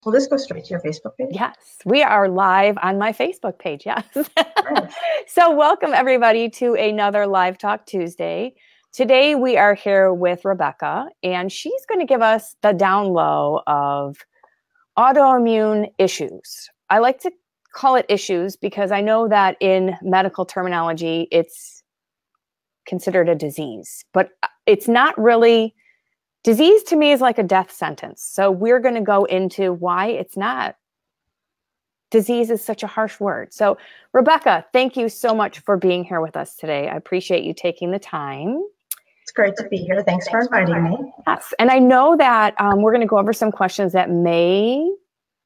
Will this go straight to your Facebook page? Yes, we are live on my Facebook page. Yes. Nice. So welcome everybody to another Live Talk Tuesday. Today we are here with Rebecca, and she's going to give us the down low of autoimmune issues. I like to call it issues because I know that in medical terminology, it's considered a disease, but it's not really. Disease to me is like a death sentence. So we're going to go into why it's not. Disease is such a harsh word. So Rebecca, thank you so much for being here with us today. I appreciate you taking the time. It's great to be here. Thanks for inviting me. Yes. And I know that we're going to go over some questions that may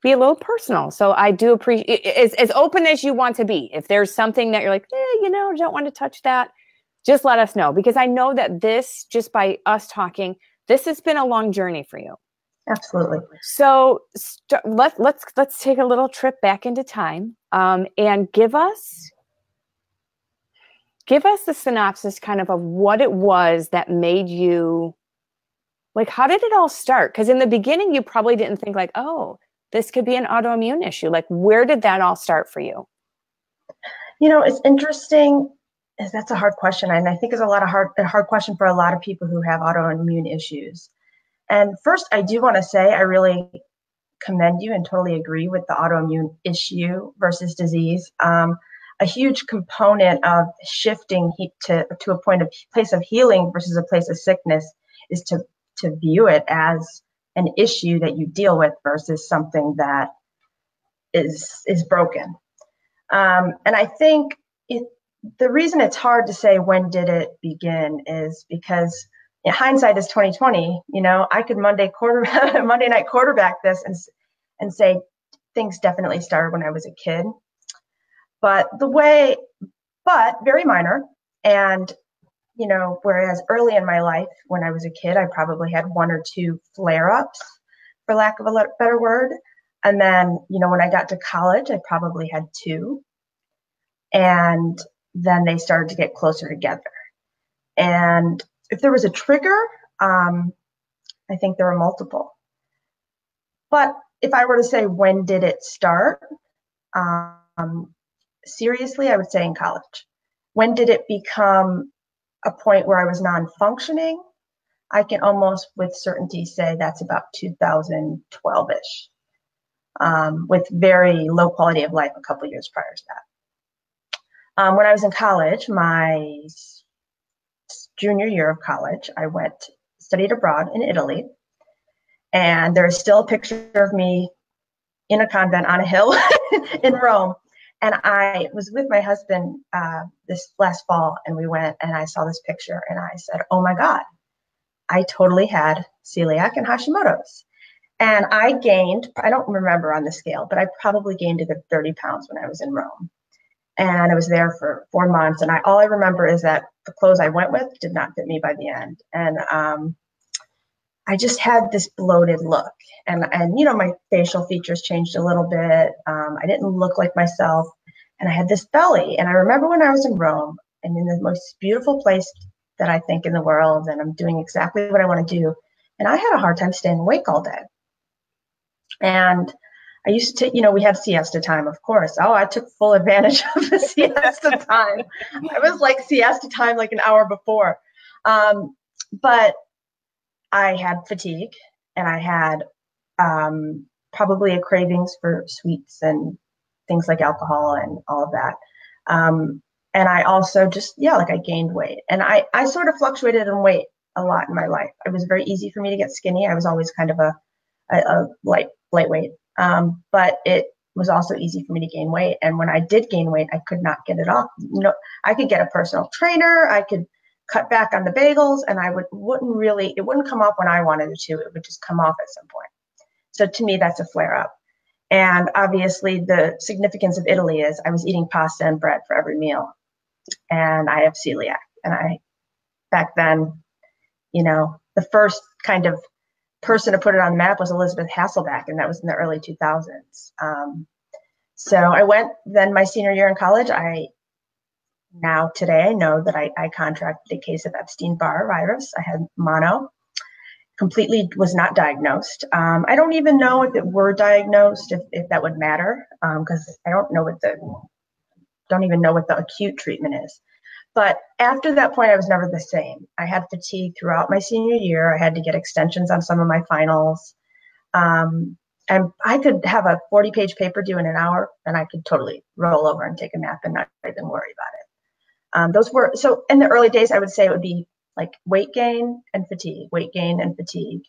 be a little personal. So I do appreciate as open as you want to be. If there's something that you're like, I don't want to touch that, just let us know. Because I know that this, just by us talking, this has been a long journey for you. Absolutely. So let's take a little trip back into time and give us the synopsis kind of what it was that made you, like, how did it all start? Because in the beginning, you probably didn't think like, oh, this could be an autoimmune issue. Like, where did that all start for you? It's interesting. That's a hard question. And I think it's a hard question for a lot of people who have autoimmune issues. And first, I do want to say I really commend you and totally agree with the autoimmune issue versus disease. A huge component of shifting to a place of healing versus a place of sickness is to view it as an issue that you deal with versus something that is broken. And I think the reason it's hard to say when did it begin is because hindsight is 2020. I could Monday night quarterback this and say things definitely started when I was a kid, but very minor. And whereas early in my life when I was a kid, I probably had one or two flare-ups, for lack of a better word. And then when I got to college, I probably had two, and then they started to get closer together. And if there was a trigger, I think there were multiple. But if I were to say when did it start, seriously, I would say in college. When did it become a point where I was non-functioning? I can almost with certainty say that's about 2012-ish, with very low quality of life a couple of years prior to that. When I was in college, my junior year of college, I studied abroad in Italy. And there's still a picture of me in a convent on a hill in Rome. And I was with my husband this last fall, and we went and I saw this picture and I said, oh my God, I totally had celiac and Hashimoto's. And I don't remember on the scale, but I probably gained a good 30 pounds when I was in Rome. And I was there for 4 months. And all I remember is that the clothes I went with did not fit me by the end. And I just had this bloated look. And my facial features changed a little bit. I didn't look like myself. And I had this belly. And I remember when I was in Rome, and in the most beautiful place that I think in the world, and I'm doing exactly what I want to do. And I had a hard time staying awake all day. And I used to take, we had siesta time, of course. Oh, I took full advantage of the siesta time. I was like siesta time like an hour before. But I had fatigue, and I had probably a cravings for sweets and things like alcohol and all of that. And I also I gained weight. And I sort of fluctuated in weight a lot in my life. It was very easy for me to get skinny. I was always kind of a lightweight. But it was also easy for me to gain weight. And when I did gain weight, I could not get it off. I could get a personal trainer. I could cut back on the bagels, and it wouldn't come off when I wanted it to. It would just come off at some point. So to me, that's a flare up. And obviously the significance of Italy is I was eating pasta and bread for every meal, and I have celiac. And back then, the first kind of person to put it on the map was Elizabeth Hasselbeck, and that was in the early 2000s. So I went then my senior year in college. Today I know that I contracted a case of Epstein-Barr virus. I had mono, completely was not diagnosed. I don't even know if it were diagnosed, if that would matter, because I don't even know what the acute treatment is. But after that point, I was never the same. I had fatigue throughout my senior year. I had to get extensions on some of my finals. And I could have a 40-page paper due in an hour, and I could totally roll over and take a nap and not even worry about it. Those were, so in the early days, I would say it would be like weight gain and fatigue, weight gain and fatigue.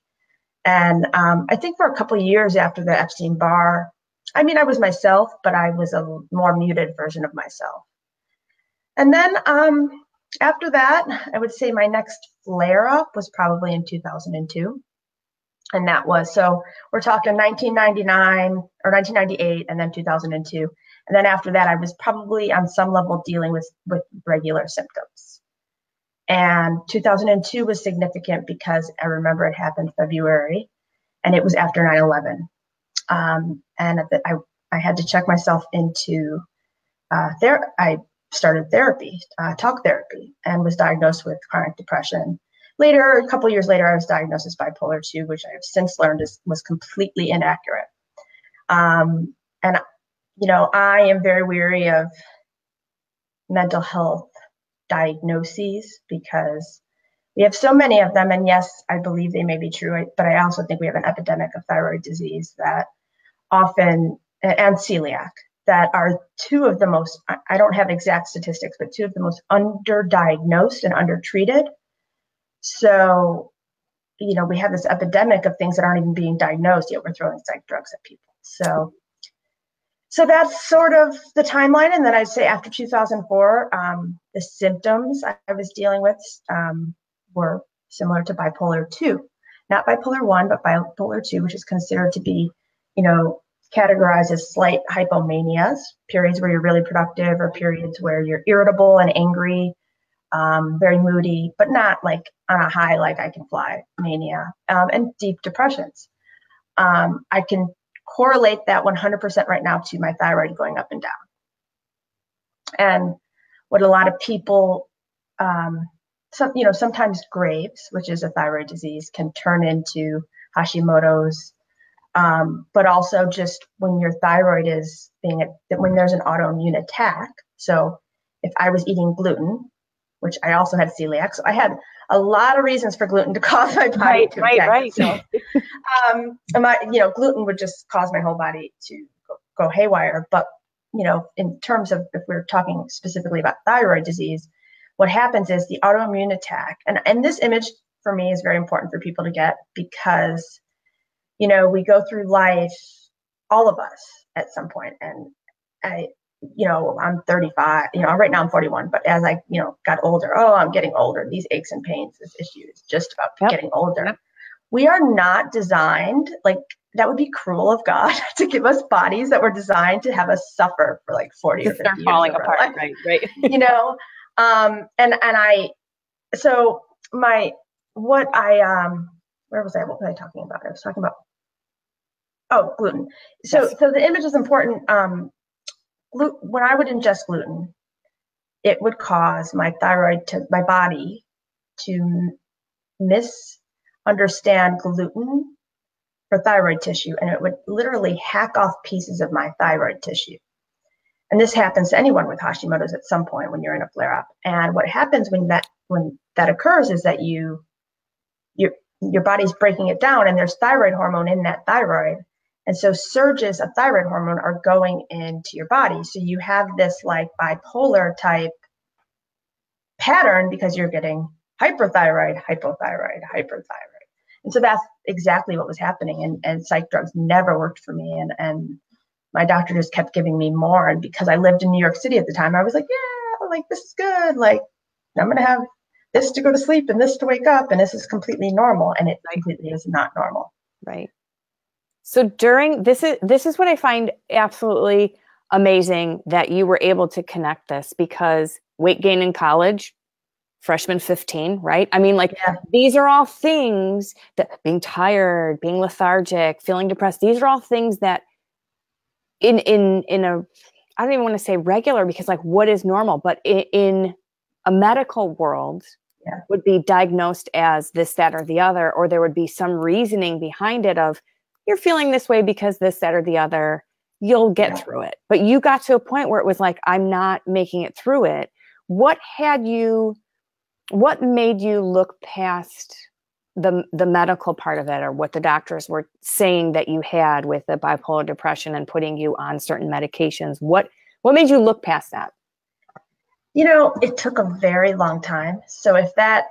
And I think for a couple of years after the Epstein-Barr, I mean, I was myself, but I was a more muted version of myself. And then after that, I would say my next flare up was probably in 2002. And that was, so we're talking 1999 or 1998 and then 2002. And then after that, I was probably on some level dealing with regular symptoms. And 2002 was significant because I remember it happened February and it was after 9/11. And I had to check myself into I started therapy, talk therapy, and was diagnosed with chronic depression. Later, a couple of years later, I was diagnosed as bipolar 2, which I have since learned was completely inaccurate. And, I am very weary of mental health diagnoses because we have so many of them. And yes, I believe they may be true, but I also think we have an epidemic of thyroid disease that often, and celiac, that are two of the most, I don't have exact statistics, but two of the most underdiagnosed and undertreated. So, we have this epidemic of things that aren't even being diagnosed, yet we're throwing psych drugs at people. So that's sort of the timeline. And then I'd say after 2004, the symptoms I was dealing with were similar to bipolar 2. Not bipolar 1, but bipolar 2, which is considered to be, categorized as slight hypomanias, periods where you're really productive or periods where you're irritable and angry, very moody, but not like on a high, like I can fly mania, and deep depressions. I can correlate that 100% right now to my thyroid going up and down. And what a lot of people, sometimes Graves, which is a thyroid disease, can turn into Hashimoto's, but also just when your thyroid is when there's an autoimmune attack. So if I was eating gluten, which I also had celiac, so I had a lot of reasons for gluten to cause my body to attack itself. Gluten would just cause my whole body to go haywire. But, in terms of, if we're talking specifically about thyroid disease, what happens is the autoimmune attack, and this image for me is very important for people to get because, we go through life, all of us at some point, and I'm 35, right now I'm 41, but as I, got older, I'm getting older. These aches and pains, this issue is just about getting older. Yep. We are not designed, that would be cruel of God to give us bodies that were designed to have us suffer for 40 or 50 years. Falling apart, right. Where was I? What was I talking about? I was talking about, gluten. So the image is important. When I would ingest gluten, it would cause my body to misunderstand gluten for thyroid tissue, and it would literally hack off pieces of my thyroid tissue. And this happens to anyone with Hashimoto's at some point when you're in a flare-up. And what happens when that occurs is that your body's breaking it down, and there's thyroid hormone in that thyroid. And so surges of thyroid hormone are going into your body. So you have this bipolar type pattern because you're getting hyperthyroid, hypothyroid, hyperthyroid. And so that's exactly what was happening. And psych drugs never worked for me. And my doctor just kept giving me more. And because I lived in New York City at the time, I was like, this is good. I'm going to have this to go to sleep and this to wake up. And this is completely normal. And it completely is not normal. Right. So during this is what I find absolutely amazing, that you were able to connect this, because weight gain in college, freshman 15, right? I mean, These are all things that, being tired, being lethargic, feeling depressed, these are all things that in a, I don't even want to say regular, because what is normal, but in a medical world, Yeah. would be diagnosed as this, that, or the other, or there would be some reasoning behind it of you're feeling this way because this, that, or the other. You'll get through it. But you got to a point where it was like, I'm not making it through it. What made you look past the medical part of it, or what the doctors were saying that you had with the bipolar depression and putting you on certain medications? What made you look past that? It took a very long time. So if my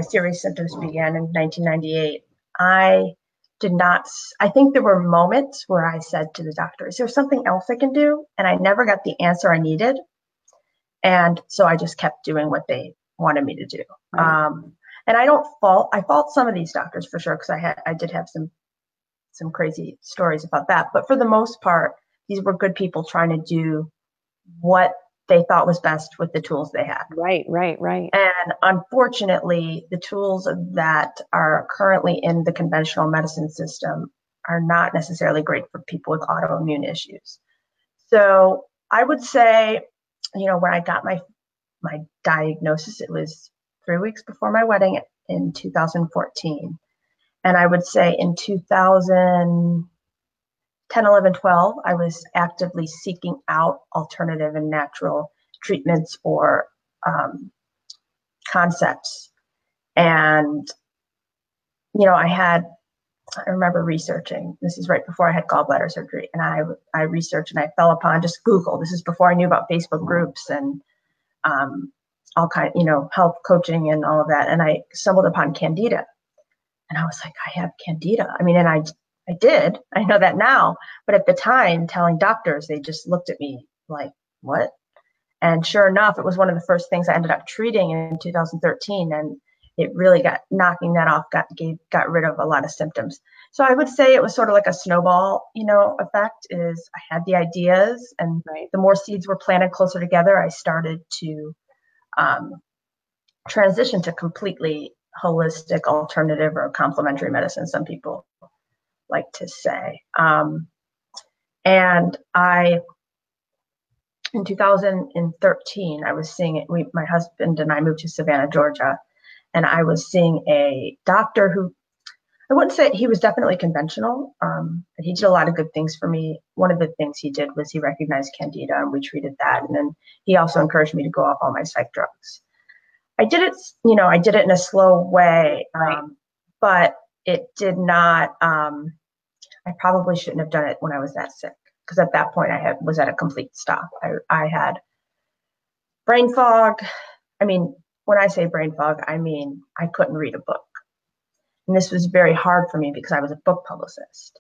serious symptoms began in 1998, I think there were moments where I said to the doctor, is there something else I can do? And I never got the answer I needed. And so I just kept doing what they wanted me to do. Right. And I fault some of these doctors for sure, because I did have some crazy stories about that. But for the most part, these were good people trying to do what they thought was best with the tools they had. Right. And unfortunately, the tools that are currently in the conventional medicine system are not necessarily great for people with autoimmune issues. So I would say, when I got my diagnosis, it was 3 weeks before my wedding in 2014. And I would say in 2010, 11, 12, I was actively seeking out alternative and natural treatments or concepts. And, I remember researching, this is right before I had gallbladder surgery. And I researched and I fell upon just Google. This is before I knew about Facebook groups and all kind, health coaching and all of that. And I stumbled upon Candida. And I was like, I have Candida. I mean, and I did. I know that now. But at the time, telling doctors, they just looked at me like, what? And sure enough, it was one of the first things I ended up treating in 2013. And it really knocking that off, got rid of a lot of symptoms. So I would say it was sort of like a snowball, effect. Is I had the ideas, and the more seeds were planted closer together, I started to transition to completely holistic, alternative, or complementary medicine, some people like to say. And in 2013, I was seeing it. My husband and I moved to Savannah, Georgia, and I was seeing a doctor who, I wouldn't say he was definitely conventional, but he did a lot of good things for me. One of the things he did was he recognized Candida, and we treated that. And then he also encouraged me to go off all my psych drugs. I did it in a slow way, but it did not, I probably shouldn't have done it when I was that sick, because at that point I was at a complete stop. I had brain fog. I mean, when I say brain fog, I mean, I couldn't read a book. And this was very hard for me because I was a book publicist.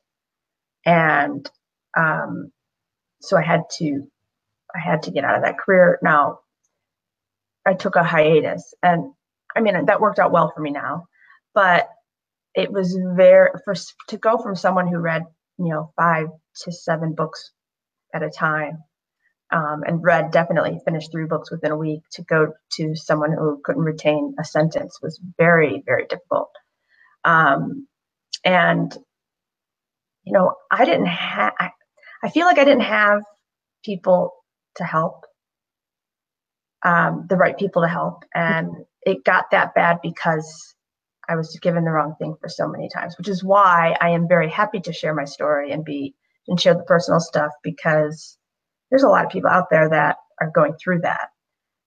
And so I had to get out of that career. Now, I took a hiatus, and I mean, that worked out well for me now, but it was to go from someone who read, 5 to 7 books at a time, and definitely finished 3 books within a week, to go to someone who couldn't retain a sentence was very, very difficult. And, I feel like I didn't have people to help, the right people to help. And it got that bad because I was given the wrong thing for so many times, which is why I am very happy to share my story and share the personal stuff, because there's a lot of people out there that are going through that.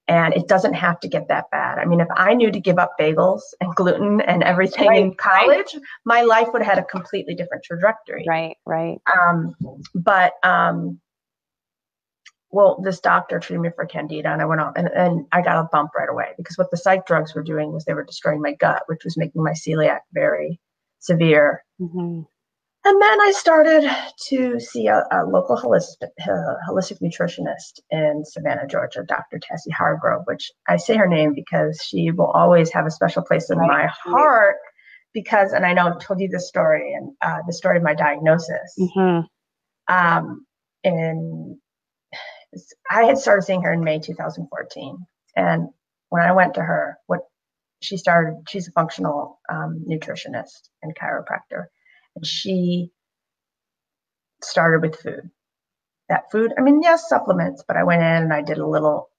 And it doesn't have to get that bad. I mean, if I knew to give up bagels and gluten and everything in college, my life would have had a completely different trajectory. Right. Well, this doctor treated me for Candida, and I went on, and I got a bump right away, because what the psych drugs were doing was they were destroying my gut, which was making my celiac very severe. Mm-hmm. And then I started to see a local holistic nutritionist in Savannah, Georgia, Dr. Tassie Hargrove, which I say her name because she will always have a special place in my heart, because, and I know I've told you this story, and the story of my diagnosis. Mm-hmm. And I had started seeing her in May 2014. And when I went to her, she's a functional nutritionist and chiropractor. And she started with food. That food, I mean, yes, supplements, but I went in and I did a little,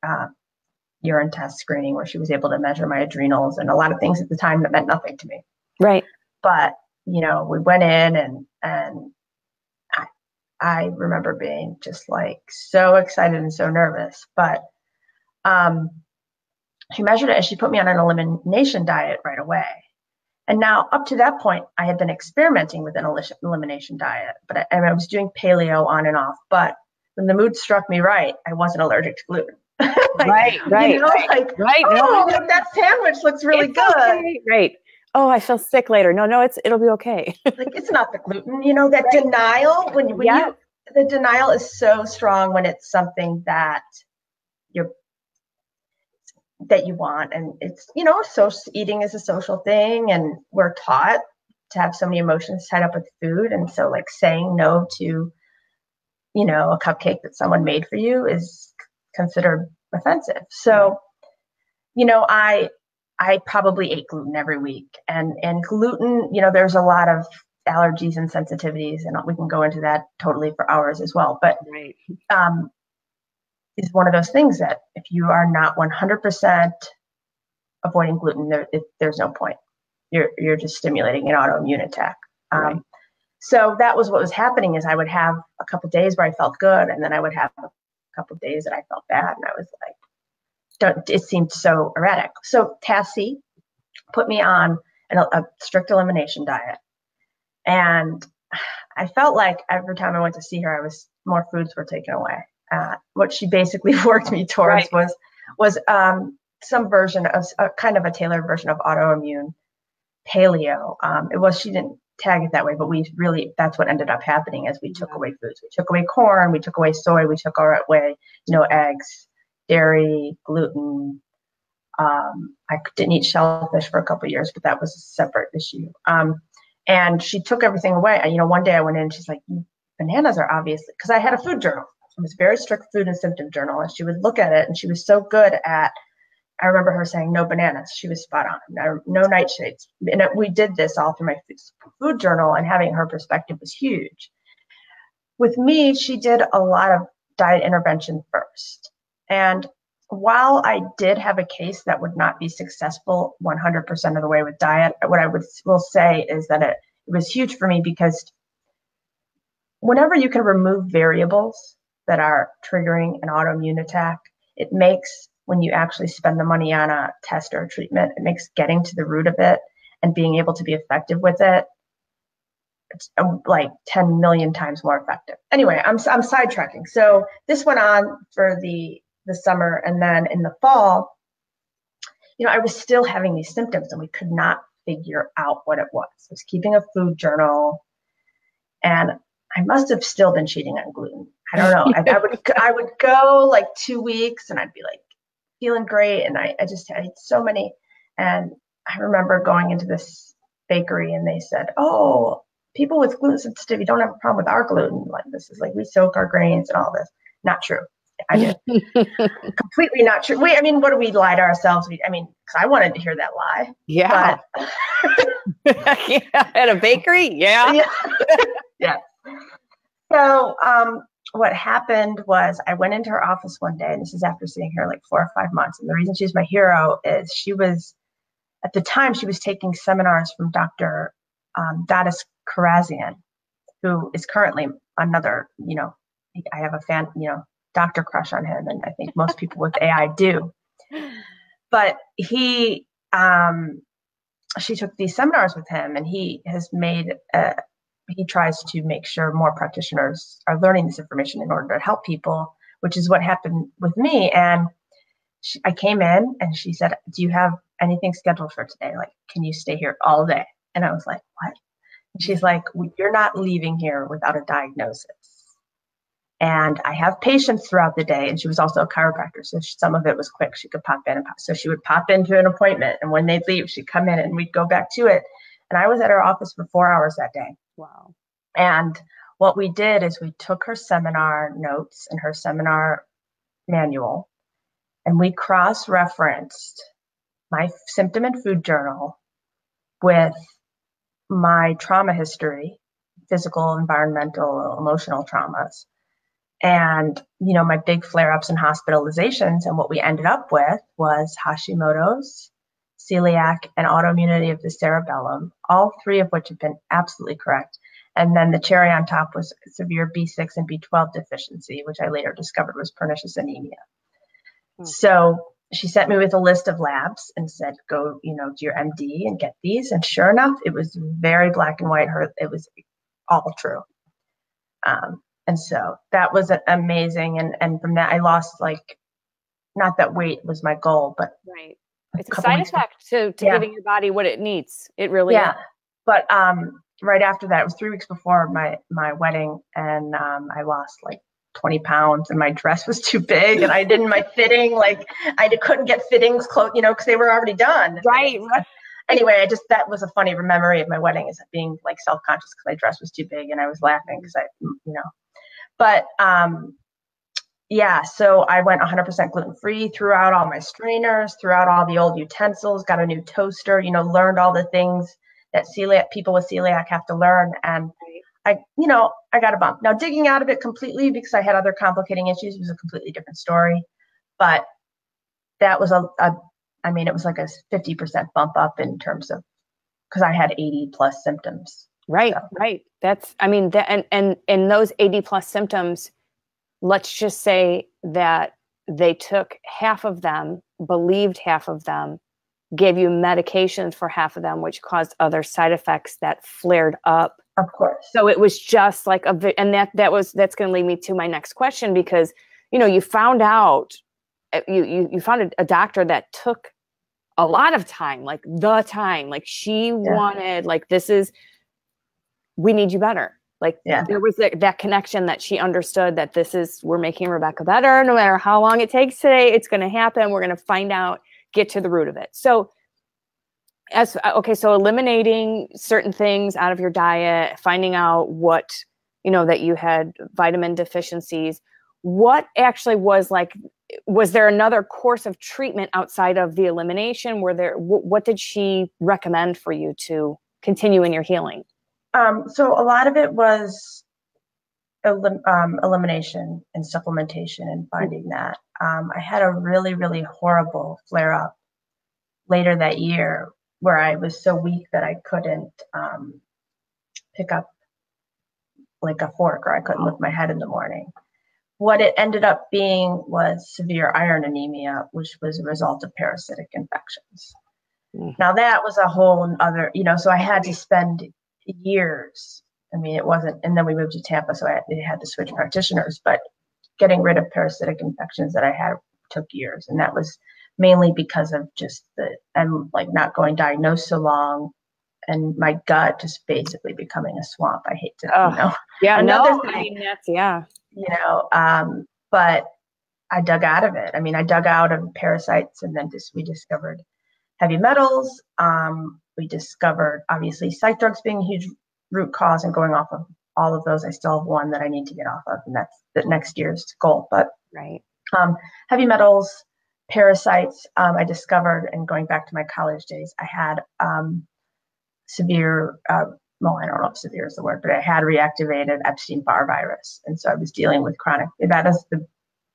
urine test screening where she was able to measure my adrenals and a lot of things at the time that meant nothing to me. Right. But, we went in and I remember being just like so excited and so nervous. But she measured it and she put me on an elimination diet right away. And now, up to that point, I had been experimenting with an elimination diet, but I was doing paleo on and off. But when the mood struck me right, I wasn't allergic to gluten. Right. Oh, no, that sandwich looks really good. Okay. Right. Oh, I feel sick later. No, it'll be okay. It's not the gluten, that denial. The denial is so strong when it's something that you want, and it's eating is a social thing, and we're taught to have so many emotions tied up with food, and so like saying no to a cupcake that someone made for you is considered offensive. So I probably ate gluten every week, and gluten, there's a lot of allergies and sensitivities, and we can go into that totally for hours as well, but right. Is one of those things that if you are not 100% avoiding gluten, there's no point. You're just stimulating an autoimmune attack. Right. So that was what was happening. Is I would have a couple of days where I felt good, and then I would have a couple of days that I felt bad, and I was like, it seemed so erratic. So Tassie put me on a strict elimination diet, and I felt like every time I went to see her, more foods were taken away. What she basically worked me towards was some version of kind of a tailored version of autoimmune paleo. She didn't tag it that way, but that's what ended up happening as we took away foods. We took away corn, we took away soy, we took away, eggs, dairy, gluten. I didn't eat shellfish for a couple of years, but that was a separate issue. And she took everything away. One day I went in and she's like, bananas are obviously, because I had a food journal. It was a very strict food and symptom journal. And she would look at it, and she was so good at, I remember her saying, no bananas. She was spot on. No nightshades. And we did this all through my food journal, and having her perspective was huge. With me, she did a lot of diet intervention first. And while I did have a case that would not be successful 100% of the way with diet, what I will say is that it was huge for me, because whenever you can remove variables that are triggering an autoimmune attack, it makes, when you actually spend the money on a test or a treatment, it makes getting to the root of it and being able to be effective with it, it's like 10 million times more effective. Anyway, I'm sidetracking. So this went on for the summer, and then in the fall, I was still having these symptoms, and we could not figure out what it was. I was keeping a food journal, and I must have still been cheating on gluten. I don't know. I would go like 2 weeks, and I'd be like feeling great, and I just had so many. And I remember going into this bakery, and they said, "Oh, people with gluten sensitivity don't have a problem with our gluten. Like, this is like, we soak our grains and all this." Not true. I did. Completely not true. What do we lie to ourselves? Because I wanted to hear that lie. Yeah. But yeah. At a bakery? Yeah. Yeah. So what happened was I went into her office one day, and this is after seeing her like 4 or 5 months. And the reason she's my hero is at the time, she was taking seminars from Dr. Dadis Karazian, who is currently another, I have a fan, doctor crush on him. And I think most people with AI do. But she took these seminars with him, and he has he tries to make sure more practitioners are learning this information in order to help people, which is what happened with me. And I came in, and she said, "Do you have anything scheduled for today? Like, can you stay here all day?" And I was like, "What?" And she's like, "You're not leaving here without a diagnosis. And I have patients throughout the day." And she was also a chiropractor, so some of it was quick. She could pop in so she would pop into an appointment, and when they'd leave, she'd come in, and we'd go back to it. And I was at her office for 4 hours that day. Wow. And what we did is we took her seminar notes and her seminar manual, and we cross-referenced my symptom and food journal with my trauma history, physical, environmental, emotional traumas, And, my big flare-ups and hospitalizations, and what we ended up with was Hashimoto's, celiac, and autoimmunity of the cerebellum, all three of which have been absolutely correct. And then the cherry on top was severe B6 and B12 deficiency, which I later discovered was pernicious anemia. So she sent me with a list of labs and said, go, to your MD and get these. And sure enough, it was very black and white. It was all true. And so that was amazing. And from that, I lost not that weight was my goal, but right. It's a side effect to giving your body what it needs. It really is. But right after that, it was 3 weeks before my wedding, and I lost 20 pounds, and my dress was too big, and I didn't my fitting, I couldn't get fittings close, because they were already done. Right. Anyway, that was a funny memory of my wedding, is being self-conscious because my dress was too big, and I was laughing because but so I went 100% gluten-free, threw out all my strainers, threw out all the old utensils, got a new toaster, learned all the things that people with celiac have to learn. And I got a bump. Now, digging out of it completely because I had other complicating issues was a completely different story. But that was it was like a 50% bump up in terms of, because I had 80 plus symptoms. Right, so. Right. That's, and those 80 plus symptoms, let's just say that they took half of them, believed half of them, gave you medications for half of them, which caused other side effects that flared up. Of course. So it was just and that's going to lead me to my next question, because, you found out, you found a doctor that took a lot of time, she wanted, we need you better. There was that connection that she understood that we're making Rebecca better. No matter how long it takes today, it's going to happen. We're going to find out, get to the root of it. So so eliminating certain things out of your diet, finding out what, that you had vitamin deficiencies. What actually was there another course of treatment outside of the elimination? What did she recommend for you to continue in your healing? So a lot of it was elimination and supplementation and finding that. I had a really, really horrible flare up later that year where I was so weak that I couldn't pick up a fork, or I couldn't lift my head in the morning. What it ended up being was severe iron anemia, which was a result of parasitic infections. Now that was a whole other, so I had to spend years. It wasn't, and then we moved to Tampa, so I had to switch practitioners, but getting rid of parasitic infections that I had took years. And that was mainly because of just not going diagnosed so long, and my gut just basically becoming a swamp. I hate to, another thing. That's, but I dug out of it. I dug out of parasites, and then we discovered heavy metals. We discovered, obviously, psych drugs being a huge root cause, and going off of all of those. I still have one that I need to get off of, and that's the next year's goal. But heavy metals, parasites, I discovered, and going back to my college days, I had severe, I don't know if severe is the word, but I had reactivated Epstein-Barr virus. And so I was dealing with that is the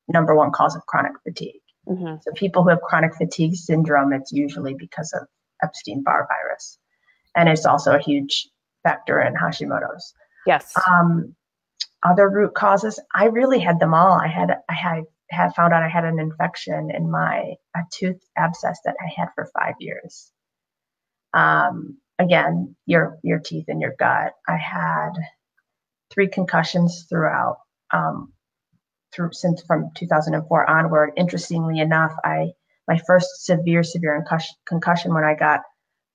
number one cause of chronic fatigue. Mm-hmm. So people who have chronic fatigue syndrome, it's usually because of Epstein-Barr virus. And it's also a huge factor in Hashimoto's. Yes. Other root causes, I really had them all. I had found out I had an infection in a tooth abscess that I had for 5 years. Again, your teeth and your gut. I had 3 concussions throughout, since from 2004 onward. Interestingly enough, my first severe concussion when I got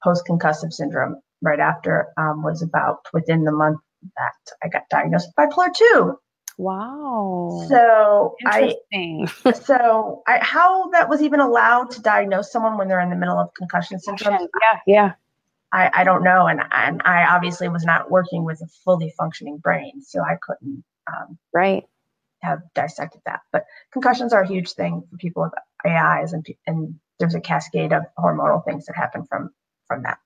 post-concussive syndrome right after was about within the month that I got diagnosed with bipolar 2. Wow. So interesting. How that was even allowed to diagnose someone when they're in the middle of concussion syndrome? Yeah. I don't know, and I obviously was not working with a fully functioning brain, so I couldn't have dissected that. But concussions are a huge thing for people with AIs, and there's a cascade of hormonal things that happen from that.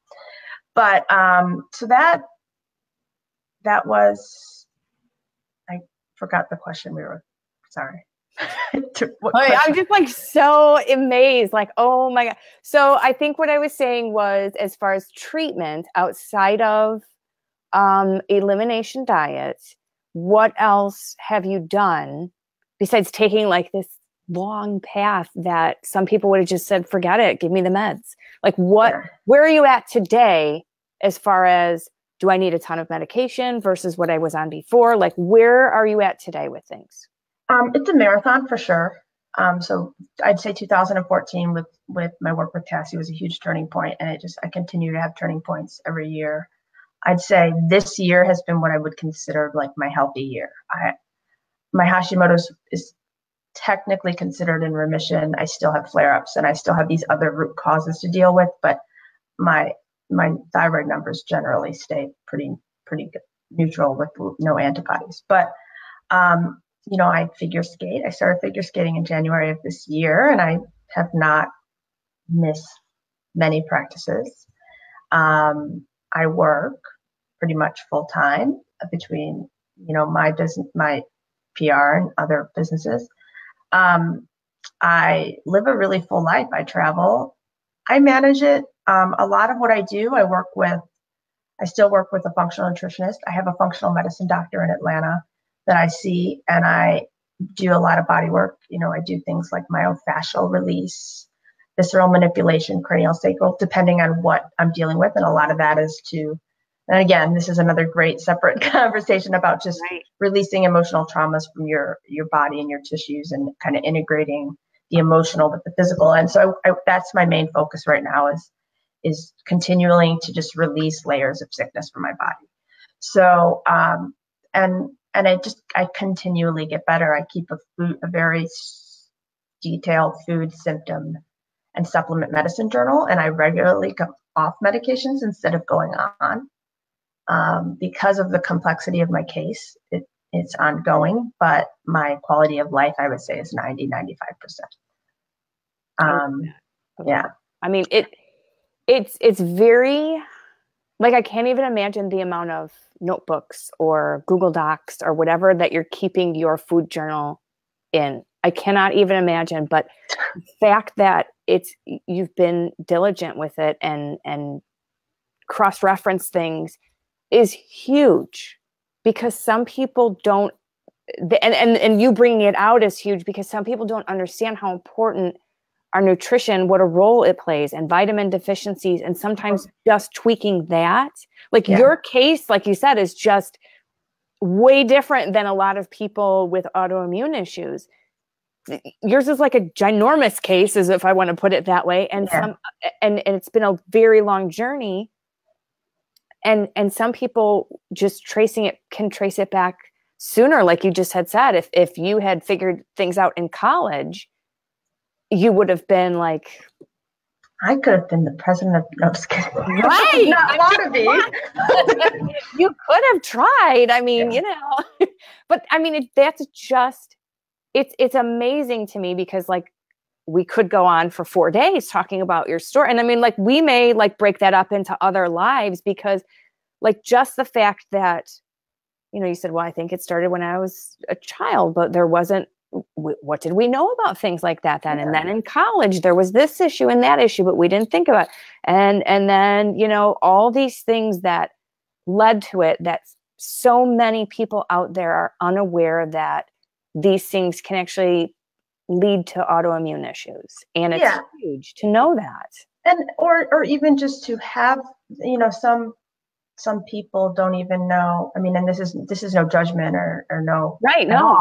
But so that was, I forgot the question we were Sorry. I'm just like so amazed, like, oh my God. So I think what I was saying was, as far as treatment outside of elimination diet, what else have you done besides taking like this long path that some people would have just said, forget it, give me the meds? Like where are you at today as far as, do I need a ton of medication versus what I was on before? Like, where are you at today with things? It's a marathon for sure. So I'd say 2014 with my work with Cassie was a huge turning point, and I continue to have turning points every year. I'd say this year has been what I would consider like my healthy year. My Hashimoto's is technically considered in remission. I still have flare-ups and I still have these other root causes to deal with, but my thyroid numbers generally stay pretty good, neutral with no antibodies. But I figure skate. I started figure skating in January of this year, and I have not missed many practices. I work pretty much full time between, my business, my PR and other businesses. I live a really full life. I travel. I manage it. A lot of what I do, I still work with a functional nutritionist. I have a functional medicine doctor in Atlanta that I see, and I do a lot of body work. I do things like myofascial release, visceral manipulation, cranial sacral, depending on what I'm dealing with. And a lot of that is and again, this is another great separate conversation about just releasing emotional traumas from your body and your tissues, and kind of integrating the emotional with the physical. And so that's my main focus right now is continuing to just release layers of sickness from my body. So, and I continually get better. I keep a very detailed food, symptom, and supplement medicine journal, and I regularly come off medications instead of going on. Because of the complexity of my case, it's ongoing, but my quality of life, I would say, is 95%. Yeah. I mean, it's very, like, I can't even imagine the amount of notebooks or Google Docs or whatever that you're keeping your food journal in. I cannot even imagine, but the fact that you've been diligent with it and cross-reference things is huge, because some people don't, and you bringing it out is huge, because some people don't understand how important our nutrition, what a role it plays, and vitamin deficiencies, and sometimes just tweaking that. Like your case, like you said, is just way different than a lot of people with autoimmune issues. Yours is like a ginormous case, as if I want to put it that way. And and it's been a very long journey. And some people just can trace it back sooner. Like you just had said, if you had figured things out in college, you would have been like, I could have been the president of, no, just kidding. Right. Not want to be. You could have tried. I mean, but I mean, it's amazing to me, because like we could go on for 4 days talking about your story. And I mean, like, we may like break that up into other lives, because like just the fact that, you said, well, I think it started when I was a child, but there wasn't, what did we know about things like that then? And then in college, there was this issue and that issue, but we didn't think about it. And then, all these things that led to it, that so many people out there are unaware that these things can actually lead to autoimmune issues. And it's huge to know that. And, or even just to have, some people don't even know. I mean, and this is no judgment or no. Right. No.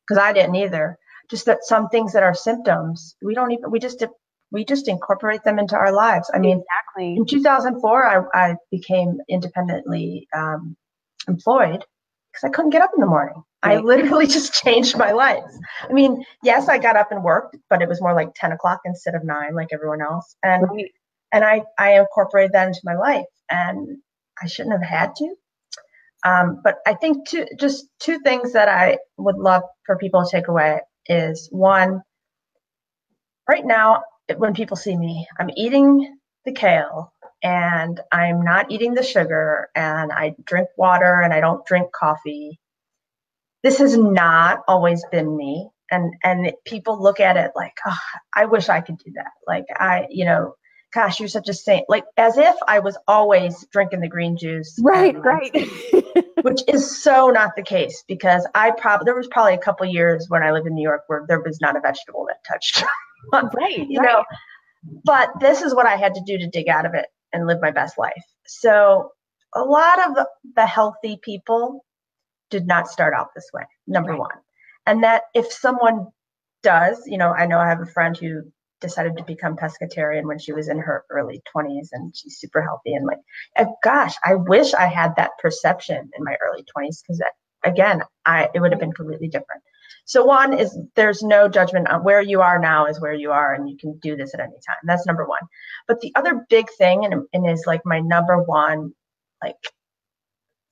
Because I didn't either. Just that some things that are symptoms, we just incorporate them into our lives. I mean, exactly. In 2004, I became independently employed because I couldn't get up in the morning. Right. I literally just changed my life. I mean, yes, I got up and worked, but it was more like 10 o'clock instead of 9, like everyone else. And I incorporated that into my life, and I shouldn't have had to. But I think just two things that I would love for people to take away is, one, right now, when people see me, I'm eating the kale and I'm not eating the sugar, and I drink water and I don't drink coffee. this has not always been me. And people look at it like, oh, I wish I could do that. Like gosh, you're such a saint. Like as if I was always drinking the green juice. Right, right. Which is so not the case, because there was probably a couple years when I lived in New York where there was not a vegetable that touched. Right, know, but this is what I had to do to dig out of it and live my best life. So a lot of the healthy people did not start out this way, number one. And that if someone does, I know I have a friend who decided to become pescatarian when she was in her early 20s, and she's super healthy. And gosh, I wish I had that perception in my early 20s, because again, it would have been completely different. So one is there's no judgment on where you are now is where you are, and you can do this at any time. That's number one. But the other big thing, and is like my number one,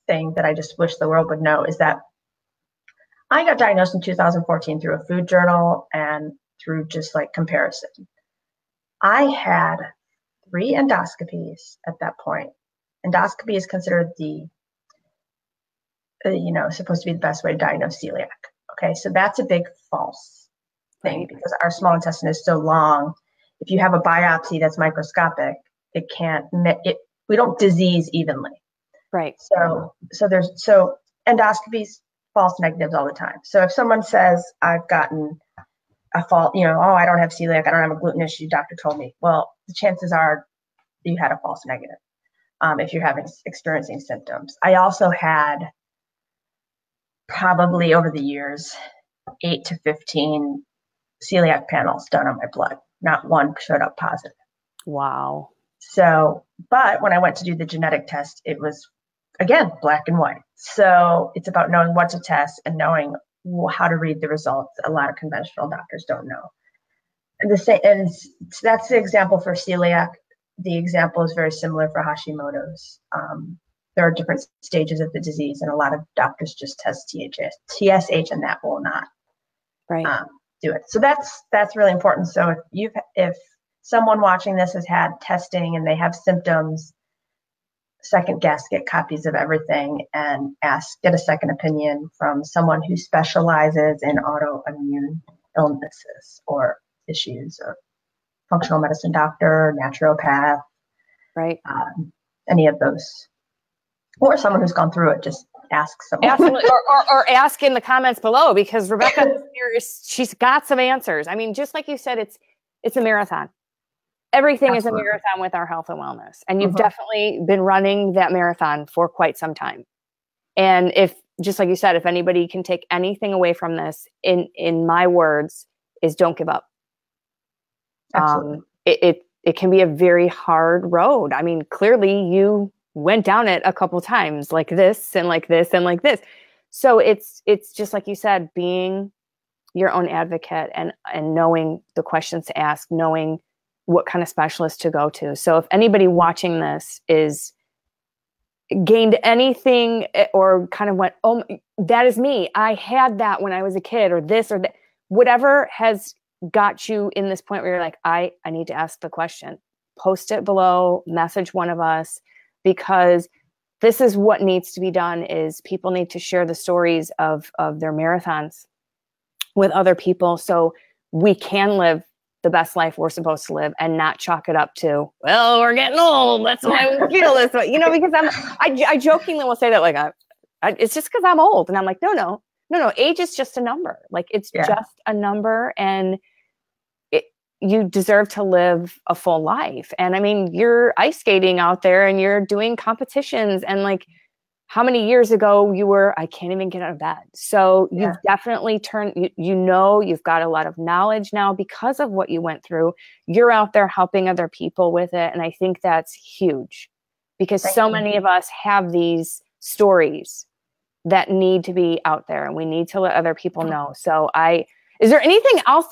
thing that I just wish the world would know, is that I got diagnosed in 2014 through a food journal and through just comparison. I had 3 endoscopies at that point. Endoscopy is considered supposed to be the best way to diagnose celiac. Okay, so that's a big false thing, because our small intestine is so long. If you have a biopsy that's microscopic, we don't disease evenly. Right. So endoscopies, false negatives all the time. So if someone says, I've gotten a false, I don't have celiac, I don't have a gluten issue, doctor told me, well, the chances are you had a false negative if you're experiencing symptoms. I also had probably over the years 8 to 15 celiac panels done on my blood. Not one showed up positive. Wow. So, but when I went to do the genetic test, it was, again, black and white. So it's about knowing what to test and knowing how to read the results. A lot of conventional doctors don't know. And that's the example for celiac. The example is very similar for Hashimoto's. There are different stages of the disease, and a lot of doctors just test TSH, and that will not do it. So that's really important. So if someone watching this has had testing and they have symptoms, second guess, get copies of everything, and get a second opinion from someone who specializes in autoimmune illnesses or issues, or functional medicine doctor, naturopath, any of those, or someone who's gone through it. Just ask someone. or ask in the comments below, because Rebecca she's got some answers. I mean, just like you said, it's a marathon. Everything is a marathon with our health and wellness. And you've definitely been running that marathon for quite some time. And just like you said, if anybody can take anything away from this, in my words, is don't give up. Absolutely. It can be a very hard road. I mean, clearly you went down it a couple times, like this and like this and like this. So it's just like you said, being your own advocate and knowing the questions to ask, knowing what kind of specialist to go to. So if anybody watching this is gained anything, or kind of went, oh, that is me, I had that when I was a kid, or this or that, whatever has got you in this point where you're like, I need to ask the question, post it below, message one of us, because this is what needs to be done. Is people need to share the stories of their marathons with other people, so we can live the best life we're supposed to live, and not chalk it up to, well, we're getting old, that's why we feel this way. Because I jokingly will say that, it's just because I'm old. And I'm like, no, age is just a number. It's just a number, and you deserve to live a full life. And I mean, you're ice skating out there and you're doing competitions, and how many years ago you were, I can't even get out of bed. So you've definitely turned, you've got a lot of knowledge now because of what you went through. You're out there helping other people with it. And I think that's huge, because many of us have these stories that need to be out there, and we need to let other people know. So is there anything else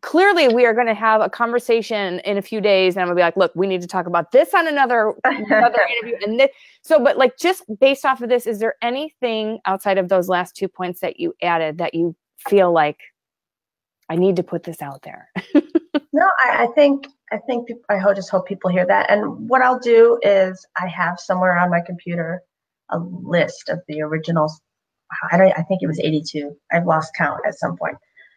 clearly we are going to have a conversation in a few days, and I'm gonna be like, look, we need to talk about this on another interview. And but just based off of this, is there anything outside of those last 2 points that you added that you feel like I need to put this out there? No, I just hope people hear that. And what I'll do is I have somewhere on my computer a list of the original I think it was 82. I've lost count at some point.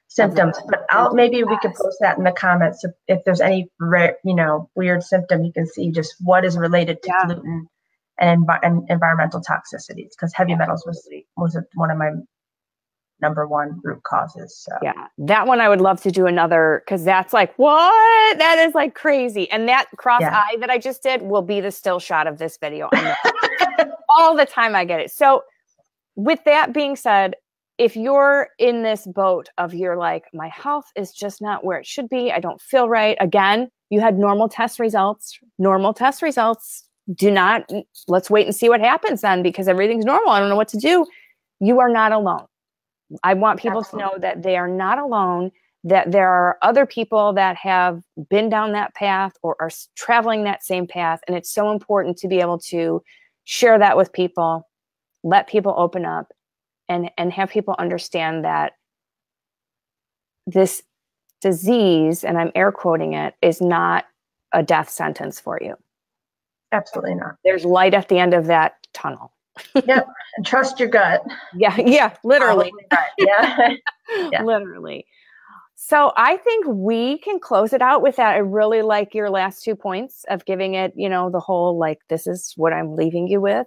Symptoms, but maybe we could post that in the comments if there's any weird symptom. You can see just what is related to gluten and environmental toxicities, because heavy metals was one of my number one root causes. So yeah, that one I would love to do another, because that's like, what? That is like crazy. And that eye that I just did will be the still shot of this video. I know. All the time I get it. So with that being said, if you're in this boat of you're like, my health is just not where it should be, I don't feel right. Again, you had normal test results. Let's wait and see what happens then, because everything's normal. I don't know what to do. You are not alone. I want people to know that they are not alone, that there are other people that have been down that path or are traveling that same path. And it's so important to be able to share that with people, let people open up, and have people understand that this disease, and I'm air quoting it, is not a death sentence for you. Absolutely not. There's light at the end of that tunnel. Yep. And trust your gut. Yeah, literally. Yeah. Literally. So I think we can close it out with that. I really like your last 2 points of giving it, the whole, like, this is what I'm leaving you with.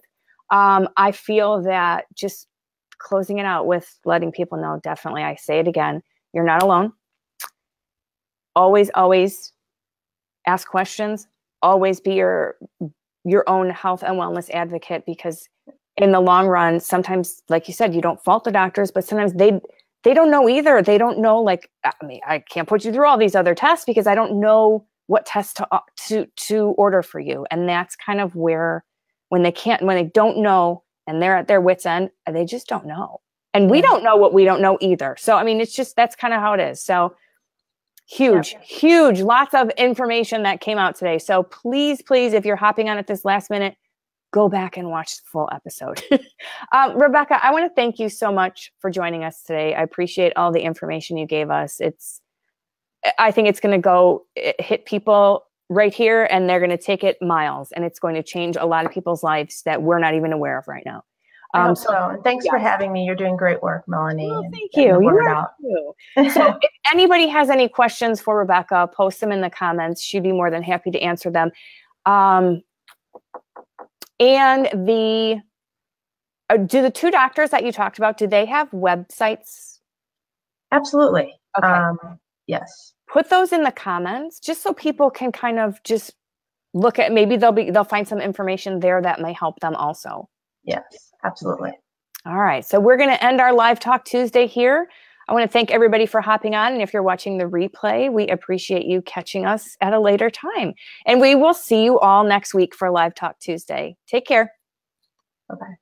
I feel that just closing it out with letting people know, definitely, I say it again, you're not alone. Always ask questions. Always be your own health and wellness advocate, because in the long run, sometimes, like you said, you don't fault the doctors, but sometimes they don't know either. They don't know, like, I mean, I can't put you through all these other tests because I don't know what tests to order for you. And that's kind of where, when they don't know and they're at their wits' end, they just don't know. And we don't know what we don't know either. So, I mean, it's just, that's kind of how it is. So huge, lots of information that came out today. So please, if you're hopping on at this last minute, go back and watch the full episode. Rebecca, I want to thank you so much for joining us today. I appreciate all the information you gave us. I think it's going to hit people right here, and they're going to take it miles, and it's going to change a lot of people's lives that we're not even aware of right now. So thanks for having me. You're doing great work, Melanie. Well, thank you. You are too. So if anybody has any questions for Rebecca, post them in the comments. She'd be more than happy to answer them. And do the 2 doctors that you talked about, do they have websites? Absolutely. Okay. Yes. Put those in the comments just so people can kind of just look at, maybe they'll find some information there that may help them also. Yes, absolutely. All right. So we're going to end our Live Talk Tuesday here. I want to thank everybody for hopping on. And if you're watching the replay, we appreciate you catching us at a later time. And we will see you all next week for Live Talk Tuesday. Take care. Bye-bye.